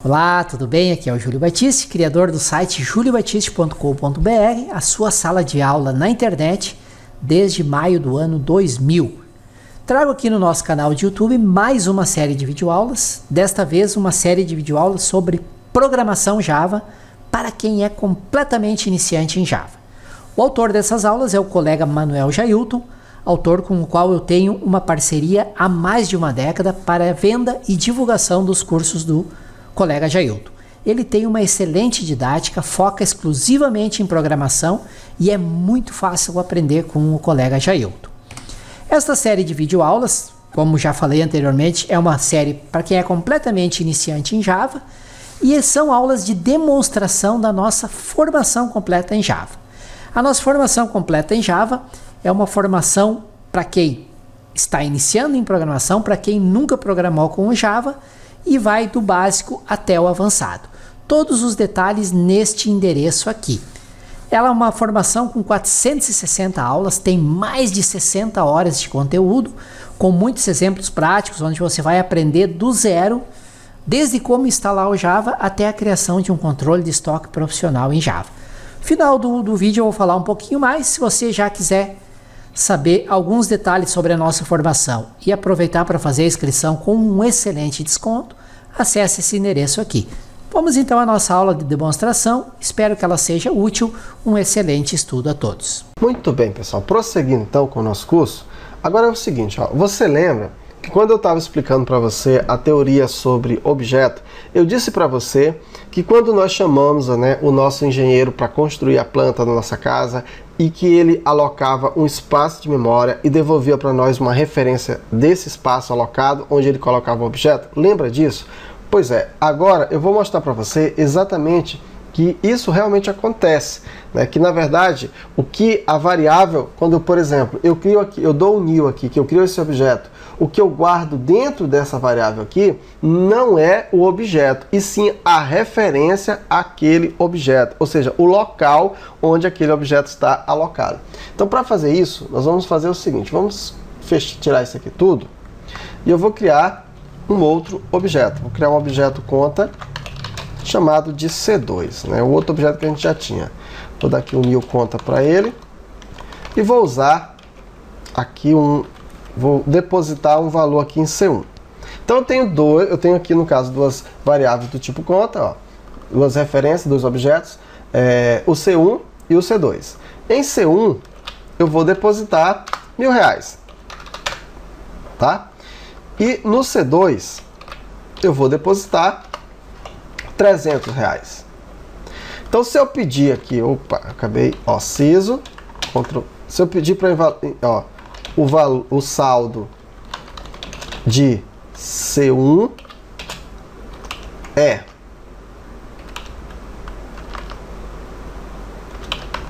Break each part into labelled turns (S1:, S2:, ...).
S1: Olá, tudo bem? Aqui é o Júlio Batiste, criador do site juliobatiste.com.br, a sua sala de aula na internet desde maio do ano 2000. Trago aqui no nosso canal de YouTube mais uma série de videoaulas, desta vez uma série de videoaulas sobre programação Java para quem é completamente iniciante em Java. O autor dessas aulas é o colega Manuel Jailton, autor com o qual eu tenho uma parceria há mais de uma década para a venda e divulgação dos cursos do colega Jailton. Ele tem uma excelente didática, foca exclusivamente em programação e é muito fácil aprender com o colega Jailton. Esta série de videoaulas, como já falei anteriormente, é uma série para quem é completamente iniciante em Java e são aulas de demonstração da nossa formação completa em Java. A nossa formação completa em Java é uma formação para quem está iniciando em programação, para quem nunca programou com o Java, e vai do básico até o avançado. Todos os detalhes neste endereço aqui. Ela é uma formação com 460 aulas, tem mais de 60 horas de conteúdo, com muitos exemplos práticos, onde você vai aprender do zero, desde como instalar o Java até a criação de um controle de estoque profissional em Java. No final do vídeo eu vou falar um pouquinho mais, se você já quiser saber alguns detalhes sobre a nossa formação e aproveitar para fazer a inscrição com um excelente desconto, acesse esse endereço aqui. Vamos então à nossa aula de demonstração, espero que ela seja útil, um excelente estudo a todos.
S2: Muito bem, pessoal, prosseguindo então com o nosso curso, agora é o seguinte, você lembra que quando eu estava explicando para você a teoria sobre objeto, eu disse para você que quando nós chamamos o nosso engenheiro para construir a planta da nossa casa e que ele alocava um espaço de memória e devolvia para nós uma referência desse espaço alocado onde ele colocava o objeto, lembra disso? Pois é, agora eu vou mostrar para você exatamente que isso realmente acontece, que na verdade o que a variável, quando por exemplo eu crio aqui, eu dou um new aqui, que eu crio esse objeto, o que eu guardo dentro dessa variável aqui não é o objeto, e sim a referência àquele objeto, ou seja, o local onde aquele objeto está alocado. Então para fazer isso, nós vamos fazer o seguinte, vamos tirar isso aqui tudo, e eu vou criar um outro objeto, vou criar um objeto conta, chamado de C2, o outro objeto que a gente já tinha. Vou dar aqui um new conta para ele, e vou usar aqui vou depositar um valor aqui em C1. Então eu tenho aqui no caso duas variáveis do tipo conta, duas referências, dois objetos, o C1 e o C2. Em C1 eu vou depositar R$1.000, tá? E no C2 eu vou depositar R$300. Então se eu pedir aqui, CISO, se eu pedir para o saldo de C1 é,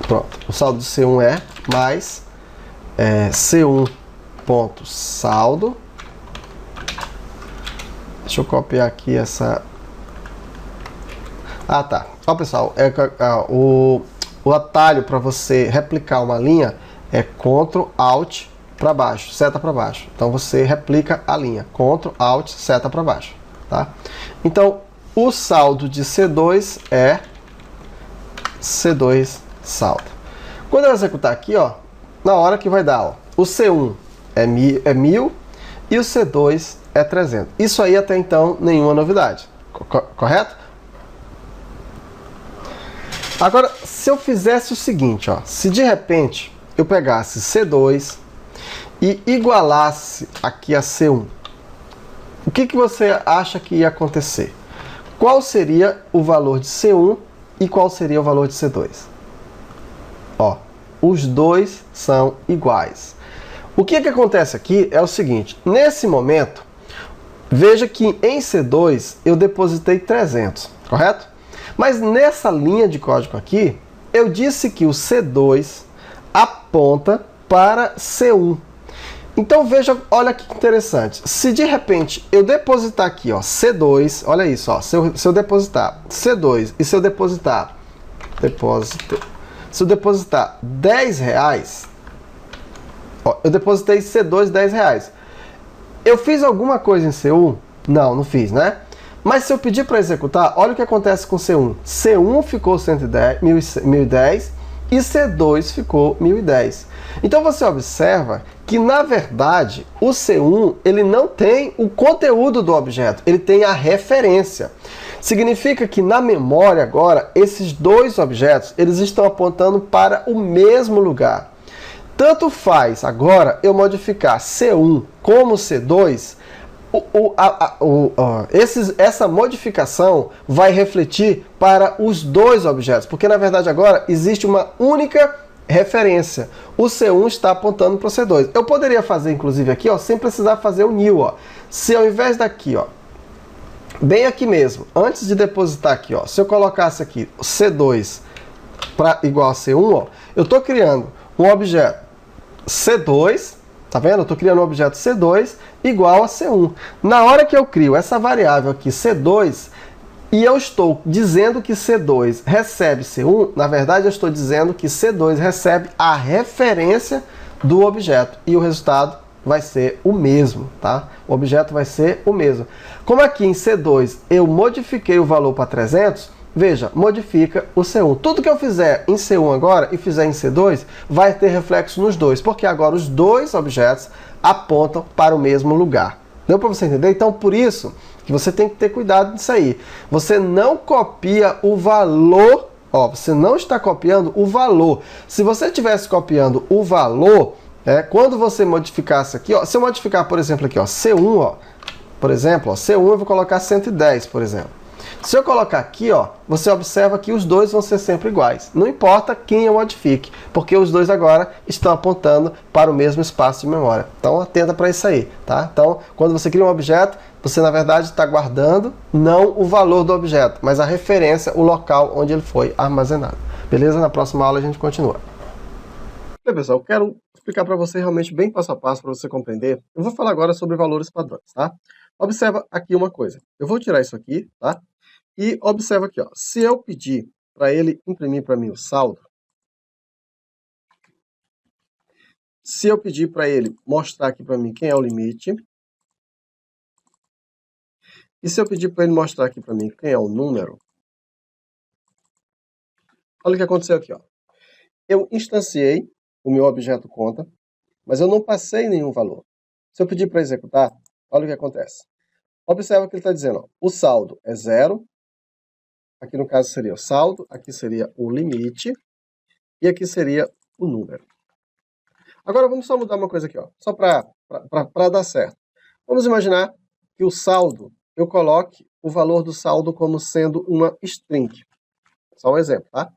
S2: pronto, o saldo de C1 é mais C1.saldo, deixa eu copiar aqui essa, tá, pessoal, o atalho para você replicar uma linha é Ctrl Alt para baixo, seta para baixo. Então você replica a linha, Ctrl Alt, seta para baixo, tá? Então o saldo de C2 é C2 saldo. Quando eu executar aqui, na hora que vai dar, o C1 é 1.000 e o C2 é 300. Isso aí até então nenhuma novidade, correto? Agora, se eu fizesse o seguinte, se de repente eu pegasse C2 e igualasse aqui a C1, o que você acha que ia acontecer? Qual seria o valor de C1 e qual seria o valor de C2? Os dois são iguais. O que acontece aqui é o seguinte, nesse momento, veja que em C2 eu depositei 300, correto? Mas nessa linha de código aqui, eu disse que o C2 aponta para C1. Então veja, olha que interessante. Se de repente eu depositar aqui, C2, olha isso, se eu depositar C2 e se eu depositar R$10, eu depositei C2 R$10. Eu fiz alguma coisa em C1? Não, não fiz, né? Mas se eu pedir para executar, olha o que acontece com C1. C1 ficou 1010 e C2 ficou 1010. Então você observa que, na verdade, o C1 ele não tem o conteúdo do objeto, ele tem a referência. Significa que na memória agora, esses dois objetos eles estão apontando para o mesmo lugar. Tanto faz agora eu modificar C1 como C2, essa modificação vai refletir para os dois objetos, porque na verdade agora existe uma única referência. O C1 está apontando para o C2. Eu poderia fazer inclusive aqui, ó, sem precisar fazer o new, ó. Se ao invés daqui, ó, bem aqui mesmo, antes de depositar aqui, ó, se eu colocasse aqui C2 igual a C1, ó, eu estou criando um objeto C2, tá vendo? Eu estou criando um objeto C2 igual a C1. Na hora que eu crio essa variável aqui, C2, e eu estou dizendo que C2 recebe C1, na verdade eu estou dizendo que C2 recebe a referência do objeto. E o resultado vai ser o mesmo, tá? O objeto vai ser o mesmo. Como aqui em C2 eu modifiquei o valor para 300, veja, modifica o C1. Tudo que eu fizer em C1 agora e fizer em C2, vai ter reflexo nos dois, porque agora os dois objetos apontam para o mesmo lugar. Deu para você entender? Então, por isso que você tem que ter cuidado disso aí. Você não copia o valor, ó, você não está copiando o valor. Se você estivesse copiando o valor, quando você modificasse aqui, ó, se eu modificar, por exemplo, aqui, ó, C1, ó, por exemplo, ó, C1 eu vou colocar 110, por exemplo. Se eu colocar aqui, ó, você observa que os dois vão ser sempre iguais. Não importa quem eu modifique, porque os dois agora estão apontando para o mesmo espaço de memória. Então, atenta para isso aí, tá? Então, quando você cria um objeto, você, na verdade, está guardando não o valor do objeto, mas a referência, o local onde ele foi armazenado. Beleza? Na próxima aula a gente continua. Bem, pessoal, eu quero explicar para você realmente bem passo a passo para você compreender. Eu vou falar agora sobre valores padrões, tá? Observa aqui uma coisa. Eu vou tirar isso aqui, tá? E observa aqui, ó, se eu pedir para ele imprimir para mim o saldo, se eu pedir para ele mostrar aqui para mim quem é o limite, e se eu pedir para ele mostrar aqui para mim quem é o número, olha o que aconteceu aqui, ó. Eu instanciei o meu objeto conta, mas eu não passei nenhum valor. Se eu pedir para executar, olha o que acontece. Observa que ele está dizendo, ó, o saldo é 0, aqui no caso seria o saldo, aqui seria o limite, e aqui seria o número. Agora vamos só mudar uma coisa aqui, ó, só para dar certo. Vamos imaginar que o saldo, eu coloque o valor do saldo como sendo uma string. Só um exemplo, tá?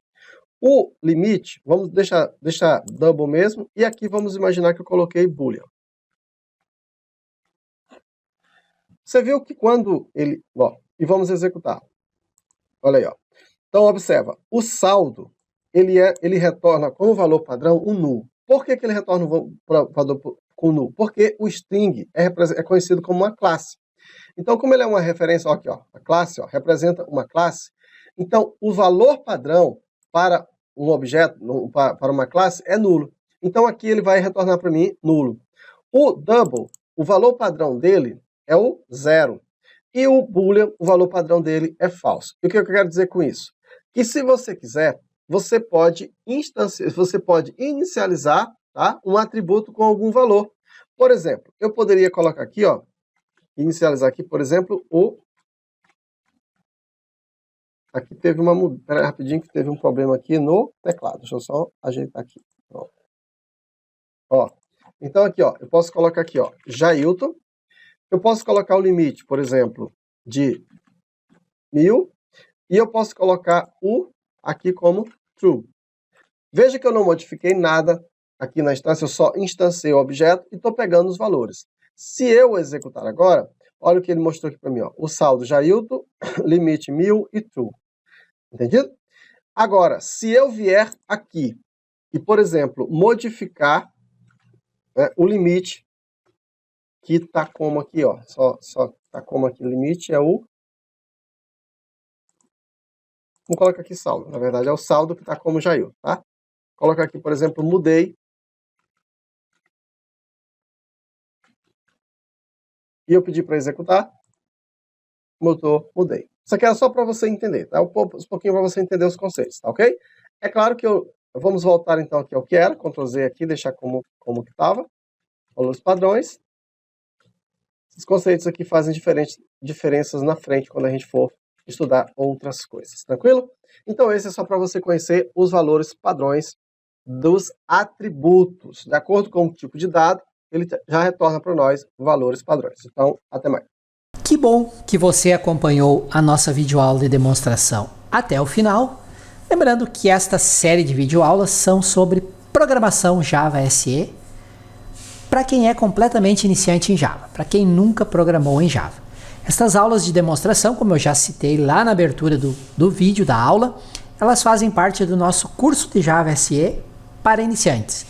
S2: O limite, vamos deixar double mesmo, e aqui vamos imaginar que eu coloquei boolean. Você viu que quando ele... Ó, e vamos executar. Olha aí, ó. Então, observa. O saldo, ele retorna como valor padrão um null. Por que ele retorna um valor com null? Porque o string é conhecido como uma classe. Então, como ele é uma referência... Ó, aqui, ó, a classe ó, representa uma classe. Então, o valor padrão para um objeto, para uma classe, é nulo. Então, aqui ele vai retornar para mim nulo. O double, o valor padrão dele é o 0. E o boolean, o valor padrão dele é falso. E o que eu quero dizer com isso? Que se você quiser, você pode inicializar, tá, um atributo com algum valor. Por exemplo, eu poderia colocar aqui, ó, inicializar aqui, por exemplo, o... Aqui teve uma... Espera aí rapidinho que teve um problema aqui no teclado. Deixa eu só ajeitar aqui. Ó. Então aqui, ó, eu posso colocar aqui, ó, Jailton. Eu posso colocar o limite, por exemplo, de 1000, e eu posso colocar o aqui como true. Veja que eu não modifiquei nada aqui na instância, eu só instanciei o objeto e estou pegando os valores. Se eu executar agora, olha o que ele mostrou aqui para mim, ó, o saldo Jailton, limite 1000 e true. Entendido? Agora, se eu vier aqui e, por exemplo, modificar, né, o limite, que está como aqui, ó, só está como aqui o limite, é o... Vamos colocar aqui saldo, na verdade é o saldo que está como Jailton, tá? Colocar aqui, por exemplo, mudei. E eu pedi para executar. mudei. Isso aqui é só para você entender, tá? Um pouquinho para você entender os conceitos, tá ok? É claro que vamos voltar então aqui ao que era, Ctrl Z aqui, deixar como que estava, valores padrões. Esses conceitos aqui fazem diferenças na frente quando a gente for estudar outras coisas, tranquilo? Então esse é só para você conhecer os valores padrões dos atributos. De acordo com o tipo de dado, ele já retorna para nós valores padrões. Então, até mais.
S1: Que bom que você acompanhou a nossa videoaula de demonstração até o final. Lembrando que esta série de videoaulas são sobre programação Java SE para quem é completamente iniciante em Java, para quem nunca programou em Java. Estas aulas de demonstração, como eu já citei lá na abertura do vídeo da aula, elas fazem parte do nosso curso de Java SE para iniciantes.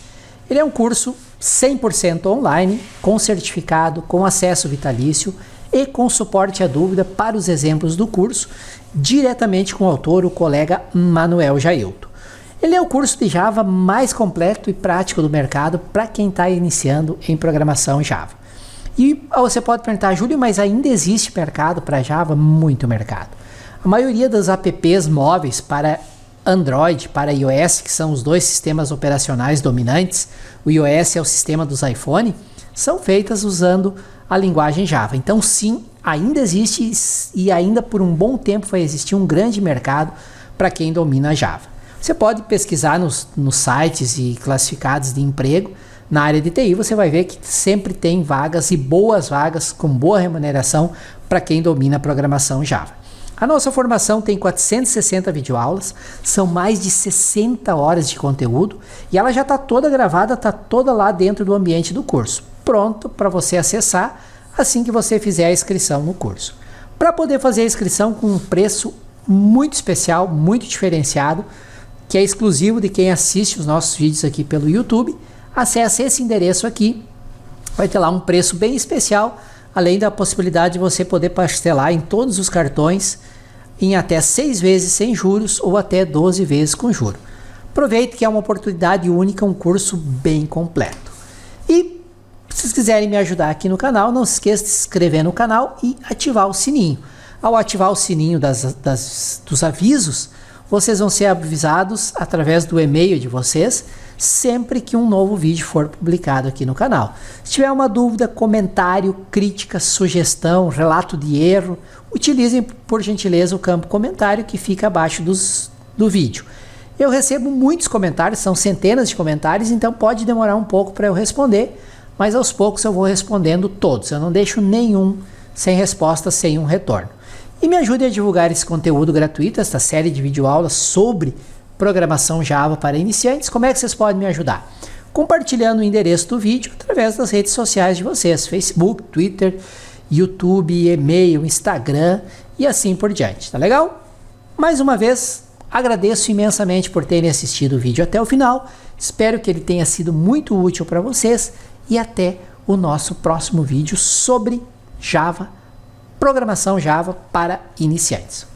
S1: Ele é um curso 100% online, com certificado, com acesso vitalício e com suporte à dúvida para os exemplos do curso, diretamente com o autor, o colega Manuel Jailton. Ele é o curso de Java mais completo e prático do mercado para quem está iniciando em programação Java. E você pode perguntar, Júlio, mas ainda existe mercado para Java? Muito mercado. A maioria das apps móveis para Android, para iOS, que são os dois sistemas operacionais dominantes, o iOS é o sistema dos iPhone, são feitas usando a linguagem Java. Então sim, ainda existe e ainda por um bom tempo vai existir um grande mercado para quem domina Java. Você pode pesquisar nos sites e classificados de emprego na área de TI, você vai ver que sempre tem vagas e boas vagas com boa remuneração para quem domina a programação Java. A nossa formação tem 460 videoaulas, são mais de 60 horas de conteúdo e ela já está toda gravada, está toda lá dentro do ambiente do curso, pronto para você acessar assim que você fizer a inscrição no curso. Para poder fazer a inscrição com um preço muito especial, muito diferenciado, que é exclusivo de quem assiste os nossos vídeos aqui pelo YouTube, acesse esse endereço aqui, vai ter lá um preço bem especial, além da possibilidade de você poder parcelar em todos os cartões em até 6 vezes sem juros ou até 12 vezes com juros. Aproveite que é uma oportunidade única, um curso bem completo. E se vocês quiserem me ajudar aqui no canal, não se esqueça de se inscrever no canal e ativar o sininho. Ao ativar o sininho dos avisos, vocês vão ser avisados através do e-mail de vocês sempre que um novo vídeo for publicado aqui no canal. Se tiver uma dúvida, comentário, crítica, sugestão, relato de erro, utilizem por gentileza o campo comentário que fica abaixo do vídeo. Eu recebo muitos comentários, são centenas de comentários, então pode demorar um pouco para eu responder, mas aos poucos eu vou respondendo todos. Eu não deixo nenhum sem resposta, sem um retorno. E me ajude a divulgar esse conteúdo gratuito, esta série de videoaulas sobre programação Java para iniciantes. Como é que vocês podem me ajudar? Compartilhando o endereço do vídeo através das redes sociais de vocês, Facebook, Twitter, YouTube, e-mail, Instagram e assim por diante, tá legal? Mais uma vez, agradeço imensamente por terem assistido o vídeo até o final, espero que ele tenha sido muito útil para vocês e até o nosso próximo vídeo sobre Java, programação Java para iniciantes.